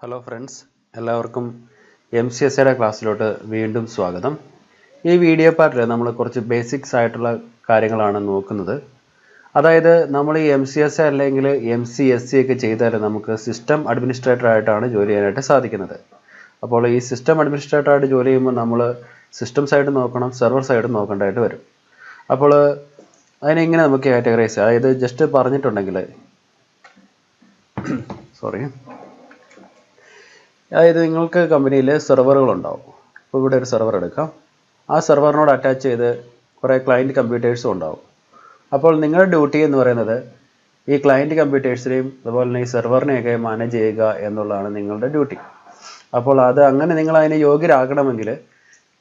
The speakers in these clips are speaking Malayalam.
ഹലോ ഫ്രണ്ട്സ്, എല്ലാവർക്കും Mcse ക്ലാസ്സിലോട്ട് വീണ്ടും സ്വാഗതം. ഈ വീഡിയോ പാർട്ടിൽ നമ്മൾ കുറച്ച് ബേസിക്സ് ആയിട്ടുള്ള കാര്യങ്ങളാണ് നോക്കുന്നത്. അതായത് നമ്മൾ ഈ Mcse അല്ലെങ്കിൽ Mcse ഒക്കെ ചെയ്താൽ നമുക്ക് സിസ്റ്റം അഡ്മിനിസ്ട്രേറ്റർ ആയിട്ടാണ് ജോലി ചെയ്യാനായിട്ട് സാധിക്കുന്നത്. അപ്പോൾ ഈ സിസ്റ്റം അഡ്മിനിസ്ട്രേറ്റർ ആയിട്ട് ജോലി ചെയ്യുമ്പോൾ നമ്മൾ സിസ്റ്റം സൈഡ് നോക്കണം, സെർവർ സൈഡ് നോക്കേണ്ടതായിട്ട് വരും. അപ്പോൾ അതിനെങ്ങനെ നമുക്ക് കാറ്റഗറൈസ് ചെയ്യാം? അതായത് ജസ്റ്റ് പറഞ്ഞിട്ടുണ്ടെങ്കിൽ അതായത് നിങ്ങൾക്ക് കമ്പനിയിൽ സെർവറുകളുണ്ടാവും. ഇപ്പോൾ ഇവിടെ ഒരു സെർവർ എടുക്കാം. ആ സെർവറിനോട് അറ്റാച്ച് ചെയ്ത് കുറേ ക്ലയൻറ്റ് കമ്പ്യൂട്ടേഴ്സും ഉണ്ടാവും. അപ്പോൾ നിങ്ങളുടെ ഡ്യൂട്ടി എന്ന് പറയുന്നത് ഈ ക്ലയൻറ്റ് കമ്പ്യൂട്ടേഴ്സിനെയും അതുപോലെ തന്നെ ഈ സെർവറിനെയൊക്കെ മാനേജ് ചെയ്യുക എന്നുള്ളതാണ് നിങ്ങളുടെ ഡ്യൂട്ടി. അപ്പോൾ അങ്ങനെ നിങ്ങൾ അതിന് യോഗ്യരാകണമെങ്കിൽ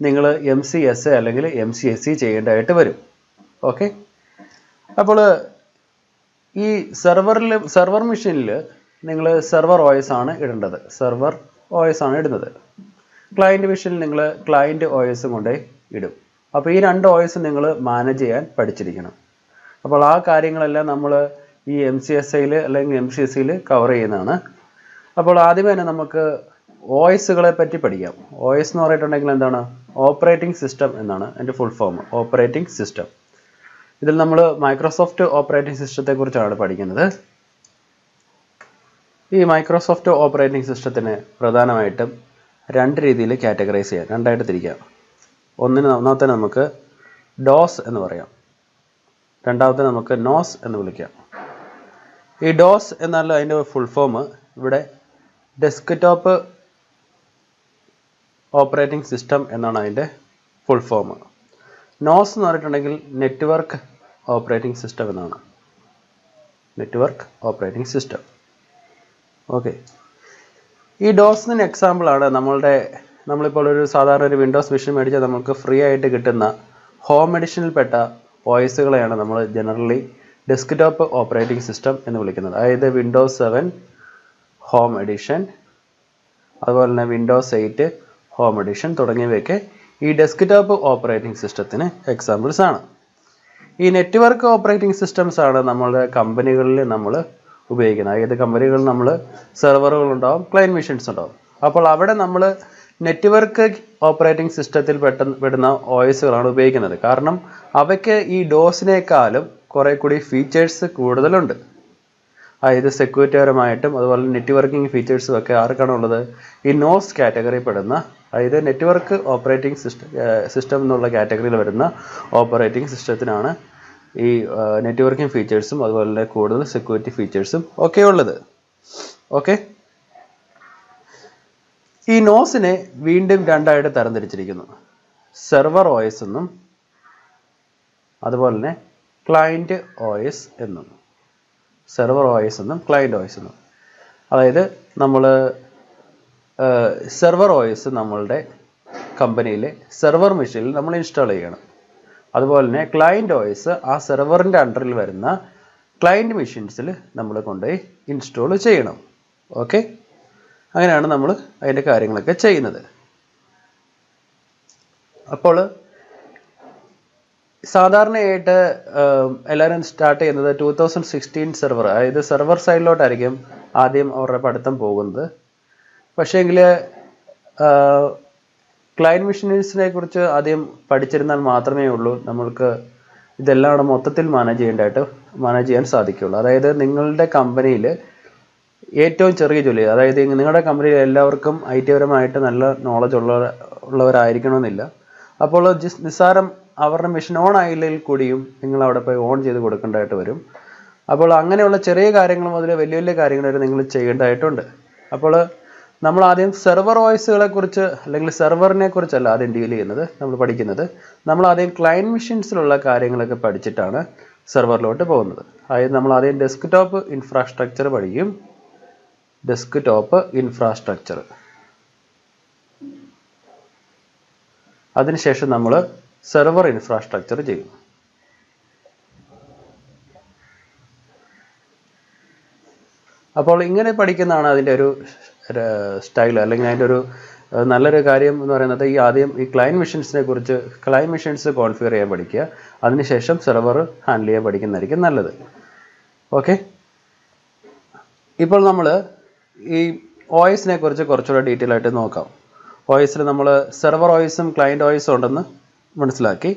നിങ്ങൾ Mcse അല്ലെങ്കിൽ Mcse ചെയ്യേണ്ടതായിട്ട് വരും. ഓക്കെ, അപ്പോൾ ഈ സെർവർ മെഷീനിൽ നിങ്ങൾ സെർവർ OS ആണ് ഇടേണ്ടത്. സെർവർ OS ആണ് ഇടുന്നത്. ക്ലയൻറ്റ് മെഷീനിൽ നിങ്ങൾ ക്ലയൻറ്റ് OS കൊണ്ടേ ഇടും. അപ്പോൾ ഈ രണ്ട് OS നിങ്ങൾ മാനേജ് ചെയ്യാൻ പഠിച്ചിരിക്കണം. അപ്പോൾ ആ കാര്യങ്ങളെല്ലാം നമ്മൾ ഈ Mcseയിൽ അല്ലെങ്കിൽ Mcseയിൽ കവർ ചെയ്യുന്നതാണ്. അപ്പോൾ ആദ്യമേ തന്നെ നമുക്ക് OSകളെ പറ്റി പഠിക്കാം. OS എന്ന് പറഞ്ഞിട്ടുണ്ടെങ്കിൽ എന്താണ്? ഓപ്പറേറ്റിംഗ് സിസ്റ്റം എന്നാണ് എൻ്റെ ഫുൾ ഫോം. Operating system. ഇതിൽ നമ്മൾ മൈക്രോസോഫ്റ്റ് ഓപ്പറേറ്റിംഗ് സിസ്റ്റത്തെ കുറിച്ചാണ് പഠിക്കുന്നത്. ഈ മൈക്രോസോഫ്റ്റ് ഓപ്പറേറ്റിംഗ് സിസ്റ്റത്തിന് പ്രധാനമായിട്ടും രണ്ട് രീതിയിൽ കാറ്റഗറൈസ് ചെയ്യാം, രണ്ടായിട്ട് തിരിക്കാം. ഒന്നാമത്തെ നമുക്ക് ഡോസ് എന്ന് പറയാം, രണ്ടാമത്തെ നമുക്ക് നോസ് എന്ന് വിളിക്കാം. ഈ ഡോസ് എന്നാൽ അതിൻ്റെ ഫുൾ ഫോം ഇവിടെ ഡെസ്ക്ടോപ്പ് ഓപ്പറേറ്റിംഗ് സിസ്റ്റം എന്നാണ് അതിൻ്റെ ഫുൾ ഫോം. നോസ് എന്ന് പറഞ്ഞിട്ടുണ്ടെങ്കിൽ നെറ്റ്വർക്ക് ഓപ്പറേറ്റിംഗ് സിസ്റ്റം എന്നാണ്. Network operating system. ഓക്കെ, ഈ ഡോസിന് എക്സാമ്പിളാണ് നമ്മളിപ്പോൾ ഒരു സാധാരണ ഒരു വിൻഡോസ് മെഷീൻ മേടിച്ചാൽ നമുക്ക് ഫ്രീ ആയിട്ട് കിട്ടുന്ന ഹോം എഡിഷനിൽപ്പെട്ട OSകളെയാണ് നമ്മൾ ജനറലി ഡെസ്ക്ടോപ്പ് ഓപ്പറേറ്റിംഗ് സിസ്റ്റം എന്ന് വിളിക്കുന്നത്. അതായത് വിൻഡോസ് 7 ഹോം എഡിഷൻ, അതുപോലെ തന്നെ വിൻഡോസ് 8 ഹോം എഡിഷൻ തുടങ്ങിയവയൊക്കെ ഈ ഡെസ്ക്ടോപ്പ് ഓപ്പറേറ്റിംഗ് സിസ്റ്റത്തിന് എക്സാമ്പിൾസ് ആണ്. ഈ നെറ്റ്വർക്ക് ഓപ്പറേറ്റിംഗ് സിസ്റ്റംസ് ആണ് നമ്മളുടെ കമ്പനികളിൽ നമ്മൾ ഉപയോഗിക്കുന്നത്. അതായത് കമ്പനികളിൽ നമ്മൾ സെർവറുകളുണ്ടാവും, ക്ലയൻറ്റ് മെഷീൻസ് ഉണ്ടാവും. അപ്പോൾ അവിടെ നമ്മൾ നെറ്റ്വർക്ക് ഓപ്പറേറ്റിംഗ് സിസ്റ്റത്തിൽ പെടുന്ന OSകളാണ് ഉപയോഗിക്കുന്നത്. കാരണം അവയ്ക്ക് ഈ ഡോസിനേക്കാളും കുറേ കൂടി ഫീച്ചേഴ്സ് കൂടുതലുണ്ട്. അതായത് സെക്യൂരിറ്റിപരമായിട്ടും അതുപോലെ നെറ്റ്വർക്കിംഗ് ഫീച്ചേഴ്സും ഒക്കെ ആർക്കാണ് ഉള്ളത്? ഈ നോസ് കാറ്റഗറി പെടുന്ന, അതായത് നെറ്റ്വർക്ക് ഓപ്പറേറ്റിംഗ് സിസ്റ്റം എന്നുള്ള കാറ്റഗറിയിൽ വരുന്ന ഓപ്പറേറ്റിംഗ് സിസ്റ്റത്തിനാണ് ഈ നെറ്റ്വർക്കിംഗ് ഫീച്ചേഴ്സും അതുപോലെ തന്നെ കൂടുതൽ സെക്യൂരിറ്റി ഫീച്ചേഴ്സും ഒക്കെ ഉള്ളത്. ഓക്കെ, ഈ നോസിനെ വീണ്ടും രണ്ടായിട്ട് തരംതിരിച്ചിരിക്കുന്നു. സെർവർ OS എന്നും അതുപോലെ തന്നെ ക്ലയൻറ്റ് OS എന്നും. സെർവർ OS എന്നും ക്ലയൻറ്റ് OS എന്നും. അതായത് നമ്മൾ സെർവർ OS നമ്മളുടെ കമ്പനിയിലെ സെർവർ മെഷീനിൽ നമ്മൾ ഇൻസ്റ്റാൾ ചെയ്യണം. അതുപോലെ തന്നെ ക്ലയൻറ്റ് OS ആ സെർവറിൻ്റെ അണ്ടറിൽ വരുന്ന ക്ലയൻറ്റ് മെഷീൻസിൽ നമ്മൾ കൊണ്ടുപോയി ഇൻസ്റ്റാൾ ചെയ്യണം. ഓക്കെ, അങ്ങനെയാണ് നമ്മൾ അതിൻ്റെ കാര്യങ്ങളൊക്കെ ചെയ്യുന്നത്. അപ്പോൾ സാധാരണയായിട്ട് എല്ലാവരും സ്റ്റാർട്ട് ചെയ്യുന്നത് 2016 സെർവർ, അതായത് സെർവർ സൈഡിലോട്ടായിരിക്കും ആദ്യം അവരുടെ പഠിത്തം പോകുന്നത്. പക്ഷേങ്കിൽ ക്ലയൻറ്റ് മെഷീൻസിനെ കുറിച്ച് ആദ്യം പഠിച്ചിരുന്നാൽ മാത്രമേ ഉള്ളൂ നമ്മൾക്ക് ഇതെല്ലാം മൊത്തത്തിൽ മാനേജ് ചെയ്യാൻ സാധിക്കുകയുള്ളൂ. അതായത് നിങ്ങളുടെ കമ്പനിയിൽ ഏറ്റവും ചെറിയ ജോലി, അതായത് നിങ്ങളുടെ കമ്പനിയിൽ എല്ലാവർക്കും IT പരമായിട്ട് നല്ല നോളജ് ഉള്ളവരായിരിക്കണമെന്നില്ല. അപ്പോൾ നിസ്സാരം അവരുടെ മെഷീൻ ഓൺ ആയില്ലെങ്കിൽ കൂടിയും നിങ്ങൾ അവിടെ പോയി ഓൺ ചെയ്ത് കൊടുക്കേണ്ടതായിട്ട് വരും. അപ്പോൾ അങ്ങനെയുള്ള ചെറിയ കാര്യങ്ങൾ മുതൽ വലിയ വലിയ കാര്യങ്ങൾ വരെ നിങ്ങൾ ചെയ്യേണ്ടതായിട്ടുണ്ട്. അപ്പോൾ നമ്മൾ ആദ്യം സെർവർ OSകളെ കുറിച്ച് അല്ലെങ്കിൽ സെർവറിനെ കുറിച്ചല്ല ആദ്യം ഡീൽ ചെയ്യുന്നത്, നമ്മൾ പഠിക്കുന്നത്. നമ്മൾ ആദ്യം ക്ലയൻറ്റ് മെഷീൻസിലുള്ള കാര്യങ്ങളൊക്കെ പഠിച്ചിട്ടാണ് സെർവറിലോട്ട് പോകുന്നത്. അതായത് നമ്മൾ ആദ്യം ഡെസ്ക്ടോപ്പ് ഇൻഫ്രാസ്ട്രക്ചർ പഠിക്കും. ഡെസ്ക്ടോപ്പ് ഇൻഫ്രാസ്ട്രക്ചർ, അതിനുശേഷം നമ്മൾ സെർവർ ഇൻഫ്രാസ്ട്രക്ചർ ചെയ്യും. അപ്പോൾ ഇങ്ങനെ പഠിക്കുന്നതാണ് അതിൻ്റെ ഒരു സ്റ്റൈൽ, അല്ലെങ്കിൽ അതിൻ്റെ ഒരു നല്ലൊരു കാര്യം എന്ന് പറയുന്നത് ആദ്യം ഈ ക്ലയൻറ്റ് മെഷീൻസിനെ കുറിച്ച്, ക്ലയൻറ്റ് മെഷീൻസ് കോൺഫിഗർ ചെയ്യാൻ പഠിക്കുക. അതിനുശേഷം സെർവർ ഹാൻഡിൽ ചെയ്യാൻ പഠിക്കുന്നതായിരിക്കും നല്ലത്. ഓക്കെ, ഇപ്പോൾ നമ്മൾ ഈ OSനെ കുറിച്ച് കുറച്ചുകൂടെ ഡീറ്റെയിൽ ആയിട്ട് നോക്കാം. OSൽ നമ്മൾ സെർവർ OSും ക്ലയൻറ്റ് OSും ഉണ്ടെന്ന് മനസ്സിലാക്കി.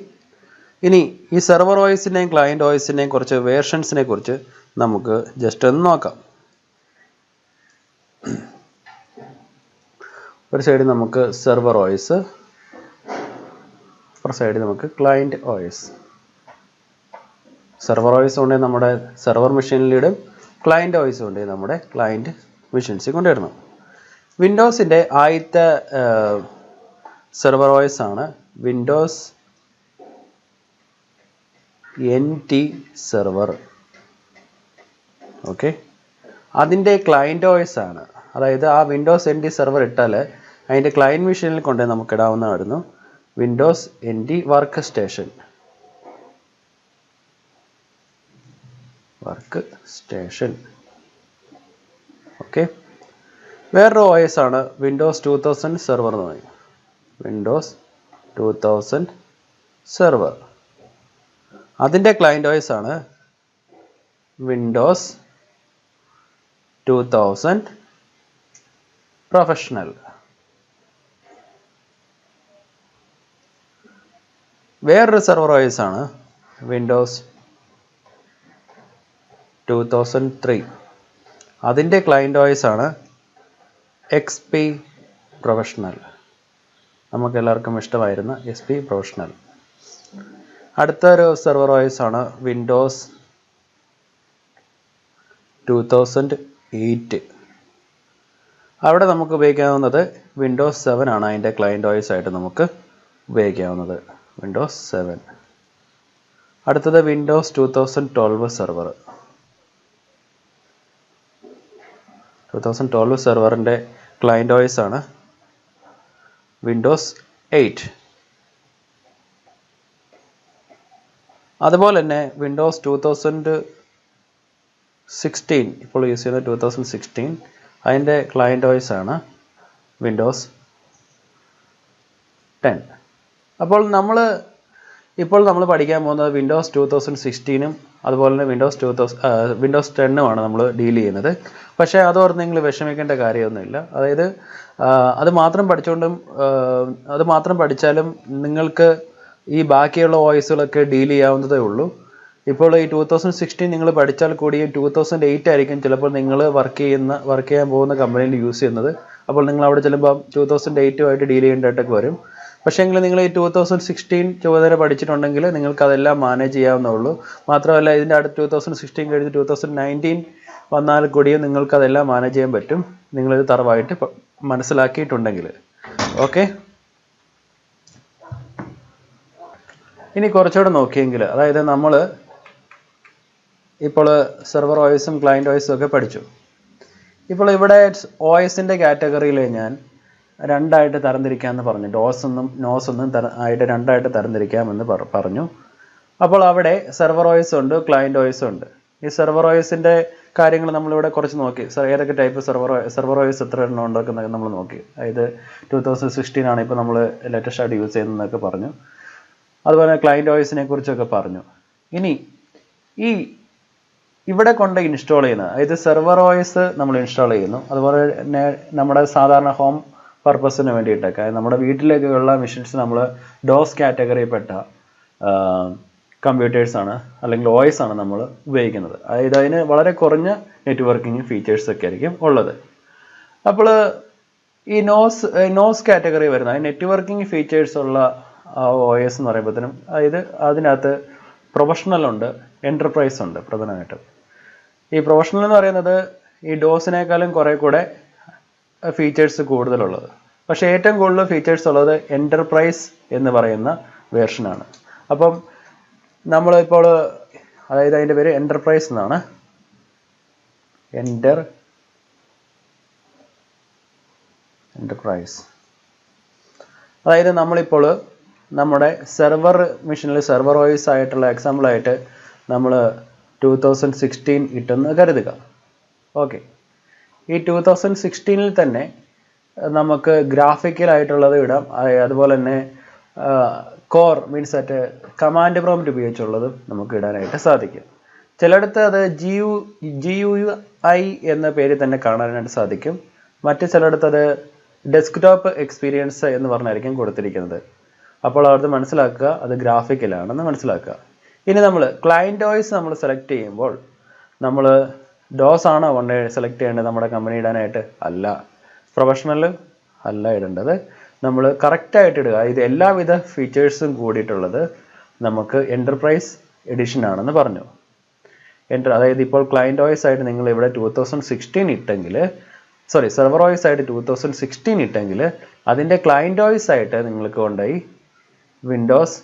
ഇനി ഈ സെർവർ OSിൻ്റെയും ക്ലയൻറ്റ് OSിൻ്റെയും കുറച്ച് വേർഷൻസിനെ കുറിച്ച് നമുക്ക് ജസ്റ്റ് ഒന്ന് നോക്കാം. ഒരു സൈഡിൽ നമുക്ക് സെർവർ OS, ഒരു സൈഡിൽ നമുക്ക് ക്ലയൻറ്റ് OS. സെർവർ OS ഉണ്ടെങ്കിൽ നമ്മുടെ സെർവർ മെഷീനിലിടും, ക്ലയൻറ്റ് OS ഉണ്ടെങ്കിൽ നമ്മുടെ ക്ലയൻറ്റ് മെഷീൻസിൽ കൊണ്ടിടണം. വിൻഡോസിൻ്റെ ആദ്യത്തെ സെർവർ OS ആണ് വിൻഡോസ് NT സെർവർ. ഓക്കെ, അതിൻ്റെ ക്ലയൻറ്റ് OS ആണ്. അതായത് ആ വിൻഡോസ് NT സെർവർ ഇട്ടാൽ അതിൻ്റെ ക്ലയൻറ്റ് മെഷീനിൽ കൊണ്ട് നമുക്ക് ഇടാവുന്നതായിരുന്നു Windows NT workstation. Okay, വേറൊരു OS ആണ് വിൻഡോസ് 2000 സെർവർ എന്ന് പറയും. Windows 2000 server. അതിൻ്റെ ക്ലയൻറ്റ് OS ആണ് വിൻഡോസ് 2000 പ്രൊഫഷണൽ. വേറൊരു സെർവർ OS ആണ് വിൻഡോസ് 2003. അതിൻ്റെ ക്ലയൻറ്റ് OS ആണ് XP പ്രൊഫഷണൽ. നമുക്ക് എല്ലാവർക്കും ഇഷ്ടമായിരുന്ന XP പ്രൊഫഷണൽ. അടുത്തൊരു സെർവർ OS ആണ് വിൻഡോസ് 2008. അവിടെ നമുക്ക് ഉപയോഗിക്കാവുന്നത് വിൻഡോസ് 7 ആണ്. അതിൻ്റെ ക്ലയൻറ്റ് OS ആയിട്ട് നമുക്ക് ഉപയോഗിക്കാവുന്നത് വിൻഡോസ് 7. അടുത്തത് വിൻഡോസ് 2012 സെർവർ. 2012 സെർവറിൻ്റെ ക്ലയൻറ്റ് OS ആണ് വിൻഡോസ് 8. അതുപോലെ തന്നെ വിൻഡോസ് 2016 ഇപ്പോൾ യൂസ് ചെയ്യുന്ന 2016 അതിൻ്റെ ക്ലയൻറ്റ് OS ആണ് വിൻഡോസ് 10. അപ്പോൾ നമ്മൾ പഠിക്കാൻ പോകുന്നത് വിൻഡോസ് 2016ഉം അതുപോലെ തന്നെ വിൻഡോസ് 10ഉമാണ് നമ്മൾ ഡീൽ ചെയ്യുന്നത്. പക്ഷേ അതോർത്ത് നിങ്ങൾ വിഷമിക്കേണ്ട കാര്യമൊന്നുമില്ല. അതായത് അത് മാത്രം പഠിച്ചാലും നിങ്ങൾക്ക് ഈ ബാക്കിയുള്ള OSകളൊക്കെ ഡീൽ ചെയ്യാവുന്നതേ ഉള്ളൂ. ഇപ്പോൾ ഈ 2016 നിങ്ങൾ പഠിച്ചാൽ കൂടിയും 2008 ആയിരിക്കും ചിലപ്പോൾ നിങ്ങൾ വർക്ക് ചെയ്യാൻ പോകുന്ന കമ്പനിയിൽ യൂസ് ചെയ്യുന്നത്. അപ്പോൾ നിങ്ങൾ അവിടെ ചിലപ്പോൾ 2008 ഡീൽ ചെയ്യേണ്ടതായിട്ടൊക്കെ വരും. പക്ഷേങ്കിൽ നിങ്ങൾ ഈ 2016 ചുവതല പഠിച്ചിട്ടുണ്ടെങ്കിൽ നിങ്ങൾക്ക് അതെല്ലാം മാനേജ് ചെയ്യാവുന്നേ. മാത്രമല്ല ഇതിൻ്റെ അടുത്ത് 2016 കഴിഞ്ഞ് 2019 വന്നാൽ കൂടിയും നിങ്ങൾക്ക് അതെല്ലാം മാനേജ് ചെയ്യാൻ പറ്റും, നിങ്ങളിത് തറവായിട്ട് മനസ്സിലാക്കിയിട്ടുണ്ടെങ്കിൽ. ഓക്കെ, ഇനി കുറച്ചുകൂടെ നോക്കിയെങ്കിൽ, അതായത് നമ്മൾ ഇപ്പോൾ സെർവർ OSും ക്ലയൻറ്റ് OSും ഒക്കെ പഠിച്ചു. ഇപ്പോൾ ഇവിടെ OSൻ്റെ കാറ്റഗറിയിൽ ഞാൻ രണ്ടായിട്ട് തരംതിരിക്കാമെന്ന് പറഞ്ഞു. ഡോസെന്നും നോസെന്നും ആയിട്ട് രണ്ടായിട്ട് തരംതിരിക്കാമെന്ന് പറഞ്ഞു. അപ്പോൾ അവിടെ സെർവർ OS ഉണ്ട്, ക്ലയൻറ്റ് OS ഉണ്ട്. ഈ സെർവർ OSൻ്റെ കാര്യങ്ങൾ നമ്മളിവിടെ കുറച്ച് നോക്കി. ഏതൊക്കെ ടൈപ്പ് സെർവർ OS എത്ര എണ്ണം ഉണ്ടൊക്കെ നമ്മൾ നോക്കി. അതായത് 2016 ആണ് ഇപ്പോൾ നമ്മൾ ലേറ്റസ്റ്റ് ആയിട്ട് യൂസ് ചെയ്യുന്നതെന്നൊക്കെ പറഞ്ഞു. അതുപോലെ ക്ലയൻറ്റ് OSനെ കുറിച്ചൊക്കെ പറഞ്ഞു. ഇനി ഈ ഇവിടെ കൊണ്ട് ഇൻസ്റ്റാൾ ചെയ്യുന്നത്, അതായത് സെർവർ OS നമ്മൾ ഇൻസ്റ്റാൾ ചെയ്യുന്നു. അതുപോലെ തന്നെ നമ്മുടെ സാധാരണ ഹോം പർപ്പസിന് വേണ്ടിയിട്ടൊക്കെ നമ്മുടെ വീട്ടിലേക്കുള്ള മെഷീൻസ് നമ്മൾ ഡോസ് കാറ്റഗറിയിൽപ്പെട്ട കമ്പ്യൂട്ടേഴ്സാണ് അല്ലെങ്കിൽ OS ആണ് നമ്മൾ ഉപയോഗിക്കുന്നത്. അതായത് അതിന് വളരെ കുറഞ്ഞ നെറ്റ്വർക്കിംഗ് ഫീച്ചേഴ്സൊക്കെ ആയിരിക്കും ഉള്ളത്. അപ്പോൾ ഈ നോസ് കാറ്റഗറി വരുന്ന നെറ്റ്വർക്കിംഗ് ഫീച്ചേഴ്സ് ഉള്ള OS എന്ന് പറയുമ്പോഴത്തേനും, അതായത് അതിനകത്ത് പ്രൊഫഷണൽ ഉണ്ട്, എൻ്റർപ്രൈസ് ഉണ്ട് പ്രധാനമായിട്ടും. ഈ പ്രൊഫഷണൽ എന്ന് പറയുന്നത് ഈ ഡോസിനേക്കാളും കുറേ കൂടെ ഫീച്ചേഴ്സ് കൂടുതലുള്ളത്. പക്ഷേ ഏറ്റവും കൂടുതൽ ഫീച്ചേഴ്സ് ഉള്ളത് എൻ്റർപ്രൈസ് എന്ന് പറയുന്ന വേർഷനാണ്. അപ്പം നമ്മളിപ്പോൾ, അതായത് അതിൻ്റെ പേര് എൻ്റർപ്രൈസ് എന്നാണ്. എൻ്റർപ്രൈസ് അതായത് നമ്മളിപ്പോൾ നമ്മുടെ സെർവർ മെഷീനിൽ സെർവർ OS ആയിട്ടുള്ള എക്സാമ്പിളായിട്ട് നമ്മൾ 2016 ഇട്ടെന്ന് കരുതുക. ഓക്കെ, ഈ 2016 തന്നെ നമുക്ക് ഗ്രാഫിക്കലായിട്ടുള്ളത് ഇടാം. അതുപോലെ തന്നെ core means at command prompt ഉപയോഗിച്ചുള്ളത് നമുക്ക് ഇടാനായിട്ട് സാധിക്കും. ചിലയിടത്ത് അത് GUI എന്ന പേരിൽ തന്നെ കാണാനായിട്ട് സാധിക്കും. മറ്റു ചിലയിടത്ത് അത് ഡെസ്ക്ടോപ്പ് എക്സ്പീരിയൻസ് എന്ന് പറഞ്ഞായിരിക്കും കൊടുത്തിരിക്കുന്നത്. അപ്പോൾ അത് മനസ്സിലാക്കുക, അത് ഗ്രാഫിക്കലാണെന്ന് മനസ്സിലാക്കുക. ഇനി നമ്മൾ ക്ലയൻറ്റ് വോയിസ് നമ്മൾ സെലക്ട് ചെയ്യുമ്പോൾ നമ്മൾ ഡോസ് ആണോ സെലക്ട് ചെയ്യേണ്ടത് നമ്മുടെ കമ്പനി ഇടാനായിട്ട്? അല്ല. പ്രൊഫഷണൽ അല്ല ഇടേണ്ടത്. നമ്മൾ കറക്റ്റായിട്ട് ഇടുക. ഇത് എല്ലാവിധ ഫീച്ചേഴ്സും കൂടിയിട്ടുള്ളത് നമുക്ക് എൻ്റർപ്രൈസ് എഡിഷൻ ആണെന്ന് പറഞ്ഞു. അതായത് ഇപ്പോൾ ക്ലയൻറ്റ് വോയിസ് ആയിട്ട് നിങ്ങൾ ഇവിടെ 2016 ഇട്ടെങ്കിൽ, സെർവർ വോയിസ് ആയിട്ട് 2016 ഇട്ടെങ്കിൽ അതിൻ്റെ ക്ലയൻറ്റ് വോയിസ് ആയിട്ട് നിങ്ങൾക്ക് കൊണ്ടുപോയി വിൻഡോസ്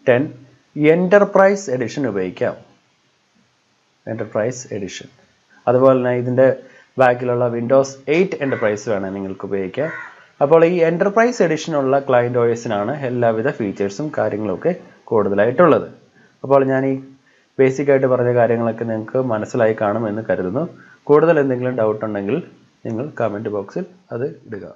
10 എൻ്റർപ്രൈസ് എഡിഷൻ ഉപയോഗിക്കാം. Enterprise edition. അതുപോലെ തന്നെ ഇതിൻ്റെ ബാക്കിലുള്ള വിൻഡോസ് 8 എൻ്റർപ്രൈസ് വേണം നിങ്ങൾക്ക് ഉപയോഗിക്കാം. അപ്പോൾ ഈ എൻ്റർപ്രൈസ് എഡിഷനുള്ള ക്ലയൻറ്റ് വോയിസിനാണ് എല്ലാവിധ ഫീച്ചേഴ്സും കാര്യങ്ങളൊക്കെ കൂടുതലായിട്ടുള്ളത്. അപ്പോൾ ഞാൻ ഈ ബേസിക്കായിട്ട് പറഞ്ഞ കാര്യങ്ങളൊക്കെ നിങ്ങൾക്ക് മനസ്സിലായി കാണുമെന്ന് കരുതുന്നു. കൂടുതൽ എന്തെങ്കിലും ഡൗട്ട് ഉണ്ടെങ്കിൽ നിങ്ങൾ കമൻറ്റ് ബോക്സിൽ അത് ഇടുക.